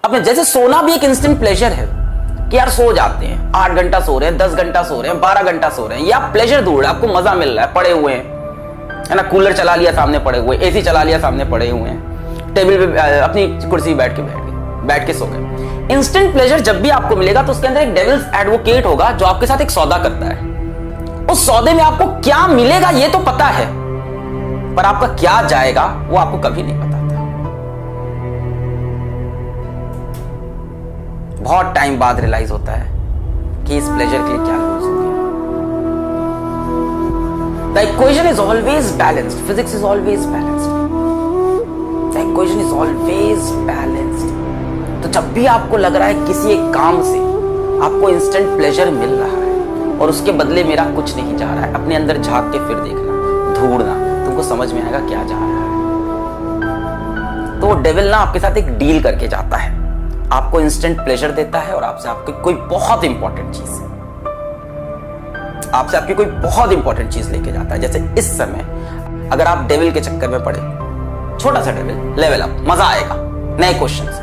अपने जैसे सोना भी एक इंस्टेंट प्लेजर है कि यार सो जाते हैं, 8 घंटा सो रहे हैं, 10 घंटा सो रहे हैं, 12 घंटा सो रहे हैं, ये आप प्लेजर ढूंढ रहे हैं, आपको मजा मिल रहा है, पड़े हुए हैं, है ना, कूलर चला लिया सामने पड़े हुए, एसी चला लिया सामने पड़े हुए हैं, टेबल पे अपनी कुर्सी बैठ के सो गए। इंस्टेंट प्लेजर जब भी आपको मिलेगा तो उसके अंदर एक डेविल्स एडवोकेट होगा जो आपके साथ एक सौदा करता है। उस सौदे में आपको क्या मिलेगा ये तो पता है, पर आपका क्या जाएगा वो आपको कभी नहीं बताता। बहुत टाइम बाद रियलाइज होता है कि इस प्लेजर के लिए क्या लूज हो गया। The equation is always balanced. Physics is always balanced. The equation is always balanced. तो जब भी आपको लग रहा है किसी एक काम से आपको इंस्टेंट प्लेजर मिल रहा है और उसके बदले मेरा कुछ नहीं जा रहा है, अपने अंदर झांक के फिर देखना, ढूंढना, तुमको समझ में आएगा क्या जा रहा है। तो डेविल ना आपके साथ एक डील करके जाता है, आपको इंस्टेंट प्लेजर देता है और आपसे आपकी कोई बहुत इंपॉर्टेंट चीज लेके जाता है। जैसे इस समय अगर आप डेविल के चक्कर में पड़े, छोटा सा डेविल, लेवल अप, मजा आएगा, नए क्वेश्चंस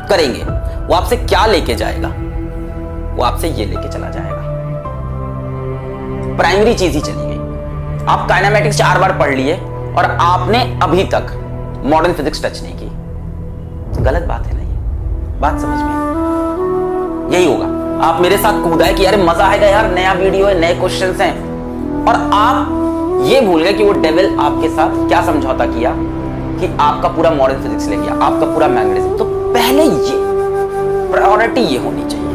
करेंगे, वो आपसे क्या लेके जाएगा? वो आपसे ये लेके चला जाएगा, प्राइमरी चीज ही चली गई। आप काइनेमैटिक्स 4 बार पढ़ लिए और आपने अभी तक मॉडर्न फिजिक्स टच नहीं की। गलत बात है ना, ये बात समझ में यही होगा। आप मेरे साथ कूदा है कि यार मजा आएगा यार, नया वीडियो है, नए क्वेश्चंस हैं, और आप ये भूल गए कि वो डेविल आपके साथ क्या समझौता किया कि आपका पूरा मॉडर्न फिजिक्स ले गया, आपका पूरा मैग्नेटिज्म। तो पहले ये प्रायोरिटी ये होनी चाहिए।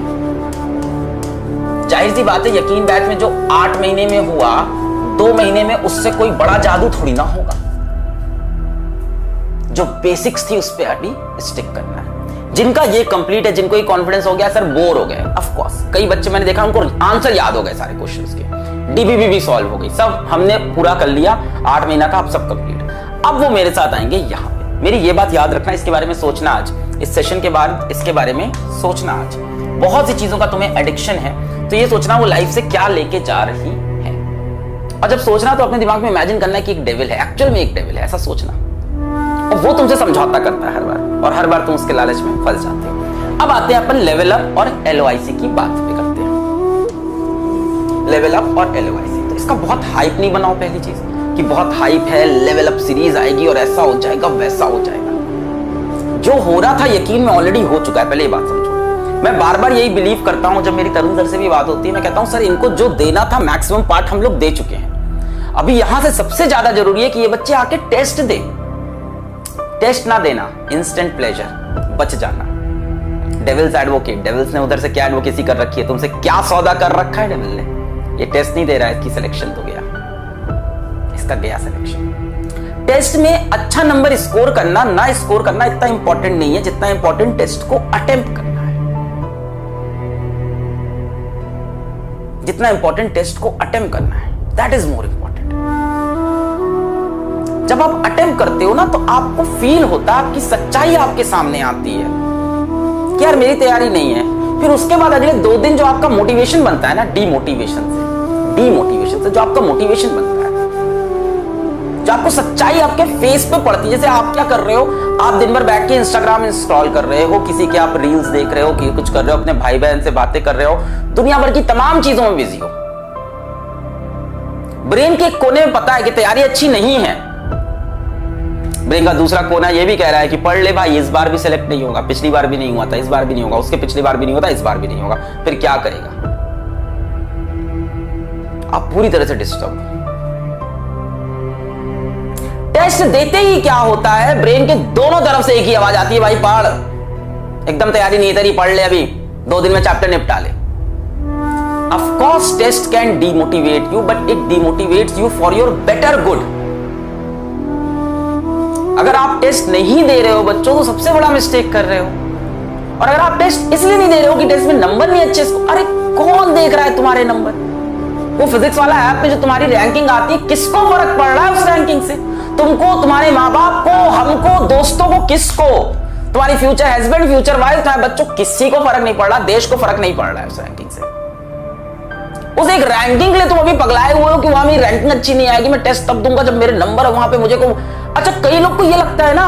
जाहिर सी बात है, यकीन बैच में जो 8 महीने में हुआ, 2 महीने में उससे कोई बड़ा जादू थोड़ी ना होगा। जो बेसिक्स थी उस पे अभी स्टिक करना है। जिनका ये कंप्लीट है, जिनको ये कॉन्फिडेंस हो गया, सर बोर हो गए, ऑफ कोर्स कई बच्चे मैंने देखा उनको आंसर याद हो गए सारे क्वेश्चंस के, डीबीबी भी सॉल्व हो गई, सब हमने पूरा कर लिया, 8 महीना का अब सब कंप्लीट। अब वो मेरे साथ आएंगे यहाँ पे। मेरी ये बात याद रखना, इसके बारे में सोचना आज, इस सेशन के बाद इसके बारे में सोचना आज। बहुत सी चीजों का तुम्हें एडिक्शन है, तो ये सोचना वो लाइफ से क्या लेके जा रही है। और जब सोचना तो अपने दिमाग में इमेजिन करना है कि एक डेविल है, एक्चुअल में एक डेविल है, ऐसा सोचना। और वो तुमसे समझौता करता है हर बार, और हर बार तुम उसके लालच में फंस जाते हो। अब आते हैं अपन लेवल अप और एलओआईसी की बात पे करते हैं। लेवल अप और एलओआईसी, तो इसका बहुत हाइप नहीं बनाओ पहली चीज कि बहुत हाइप है, लेवल अप सीरीज आएगी और ऐसा हो जाएगा वैसा हो जाएगा। जो हो रहा था यकीन में ऑलरेडी हो चुका है, पहले ये बात समझो। मैं बार बार यही बिलीव करता हूं, जब मेरी तरुण सर से भी बात होती है, मैं कहता हूं सर इनको जो देना था मैक्सिमम पार्ट हम लोग दे चुके हैं। अभी यहां से सबसे ज्यादा जरूरी है कि ये बच्चे आके टेस्ट दे। टेस्ट ना देना, इंस्टेंट प्लेजर, बच जाना। डेविल्स एडवोकेट, डेविल्स ने उधर से क्या एडवोकेसी कर रखी है, तुमसे क्या सौदा कर रखा है डेविल ने। ये टेस्ट नहीं दे रहा है, इसकी सिलेक्शन तो गया, इसका गया सिलेक्शन। टेस्ट में अच्छा नंबर स्कोर करना ना स्कोर करना इतना इंपॉर्टेंट नहीं है जितना इंपॉर्टेंट टेस्ट को अटेम्प्ट करना है। जितना इंपॉर्टेंट टेस्ट को अटेम्प्ट करना है, दैट इज मोर इंपॉर्टेंट। जब आप अटेम्प्ट करते हो ना तो आपको फील होता है, आपकी सच्चाई आपके सामने आती है कि यार मेरी तैयारी नहीं है। फिर उसके बाद अगले 2 दिन जो आपका मोटिवेशन बनता है ना, डीमोटिवेशन से जो आपका मोटिवेशन बनता है, जो आपको सच्चाई आपके फेस पे पड़ती है। जैसे आप क्या कर रहे हो, आप दिन भर बैठ के इंस्टाग्राम स्क्रॉल कर रहे हो, किसी के आप रील्स देख रहे हो, कि कुछ कर रहे हो, अपने भाई बहन से बातें कर रहे हो, दुनिया भर की तमाम चीजों में बिजी हो। ब्रेन के कोने में पता है कि तैयारी अच्छी नहीं है। ब्रेन का दूसरा कोना ये भी कह रहा है कि पढ़ ले भाई, इस बार भी सिलेक्ट नहीं होगा, पिछली बार भी नहीं हुआ था, इस बार भी नहीं होगा, उसके पिछली बार भी नहीं होता, इस बार भी नहीं होगा। फिर क्या करेगा? आप पूरी तरह से डिस्टर्ब। टेस्ट देते ही क्या होता है, ब्रेन के दोनों तरफ से एक ही आवाज आती है, भाई पढ़, एकदम तैयारी नहीं तेरी, पढ़ ले, अभी 2 दिन में चैप्टर निपटा ले। Of course, test can demotivate you, but it demotivates you for your better good. अगर आप टेस्ट नहीं दे रहे हो बच्चों तो सबसे बड़ा मिस्टेक कर रहे हो। और अगर आप टेस्ट इसलिए नहीं दे रहे हो कि टेस्ट में नंबर नहीं अच्छे, अरे कौन देख रहा है तुम्हारे नंबर? वो फिजिक्स वाला ऐप में जो तुम्हारी रैंकिंग आती है, किसको फर्क पड़ रहा है उस रैंकिंग से? तुमको, तुम्हारे माँ बाप को, हमको, दोस्तों को, किसको? तुम्हारी फ्यूचर हस्बैंड, फ्यूचर वाइफ, तुम्हारे बच्चों, किसी को फर्क नहीं पड़ रहा, देश को फर्क नहीं पड़ रहा है उस रैंकिंग से। उस एक रैंकिंग के लिए तुम अभी पगलाए हुए हो कि वहां मेरी रैंकिंग अच्छी नहीं आएगी, मैं टेस्ट तब दूंगा जब मेरे नंबर है वहां पे मुझे को। अच्छा, कई लोग को ये लगता है ना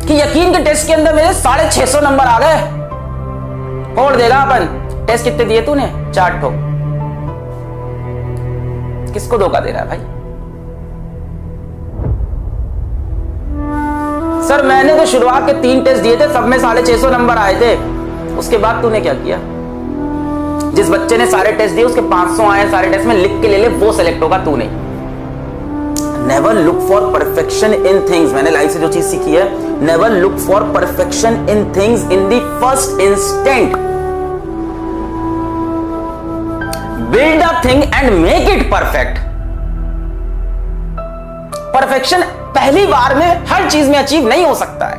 कि यकीन के टेस्ट के अंदर मेरे 650 नंबर आ गए। फोड़ देगा अपन। टेस्ट कितने दिए तूने? 4 ठो। किसको धोखा दे रहा है भाई? सर मैंने तो शुरुआत के 3 टेस्ट दिए थे, सब में 650 नंबर आए थे। उसके बाद तूने क्या किया? जिस बच्चे ने सारे टेस्ट दिए उसके 500 आए सारे टेस्ट में, लिख के ले ले, वो सेलेक्ट होगा, तू नहीं। Never look for perfection in things. मैंने लाइफ से जो चीज सीखी है, never look for perfection in things in the first instant. Build a thing and make it perfect. Perfection पहली बार में हर चीज में अचीव नहीं हो सकता है।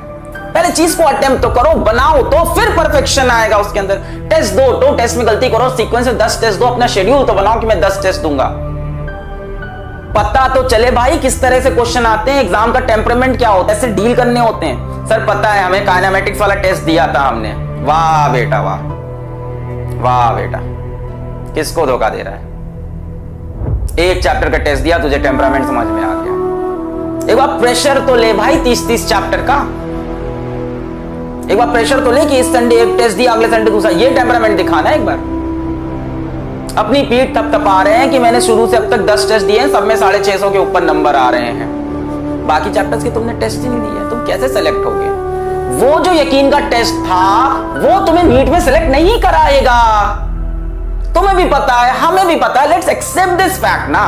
पहले चीज को अटेम्प्ट तो करो, बनाओ, तो फिर परफेक्शन आएगा उसके अंदर। टेस्ट दो, तो टेस्ट में गलती करो, सीक्वेंस में 10 टेस्ट दो, अपना शेड्यूल तो बनाओ कि मैं 10 टेस्ट दूंगा। पता तो चले भाई किस तरह से क्वेश्चन आते हैं, एग्जाम का टेम्परामेंट क्या होता है, ऐसे डील करने होते हैं। सर पता है हमें काइनेमेटिक्स वाला टेस्ट दिया था हमने। वाह बेटा वाह, वाह बेटा, किसको धोखा दे रहा है? एक चैप्टर का टेस्ट दिया, तुझे टेम्परामेंट समझ में आ गया। एक बार प्रेशर तो ले भाई 30-30 चैप्टर का। एक बार प्रेशर तो ले कि इस संडे एक टेस्ट दिया, अगले संडे दूसरा। ये टेम्परामेंट दिखाना है एक बार। अपनी पीठ थपथपा रहे हैं कि मैंने शुरू से अब तक 10 टेस्ट दिए हैं, सब में 650 के ऊपर नंबर आ रहे हैं। बाकी चैप्टर्स के तुमने टेस्ट ही नहीं दिए, तुम कैसे सेलेक्ट होगे? वो जो यकीन का टेस्ट था वो तुम्हें नीट में सेलेक्ट नहीं कराएगा। तुम्हें भी पता है, हमें भी पता है। लेट्स एक्सेप्ट दिस फैक्ट ना।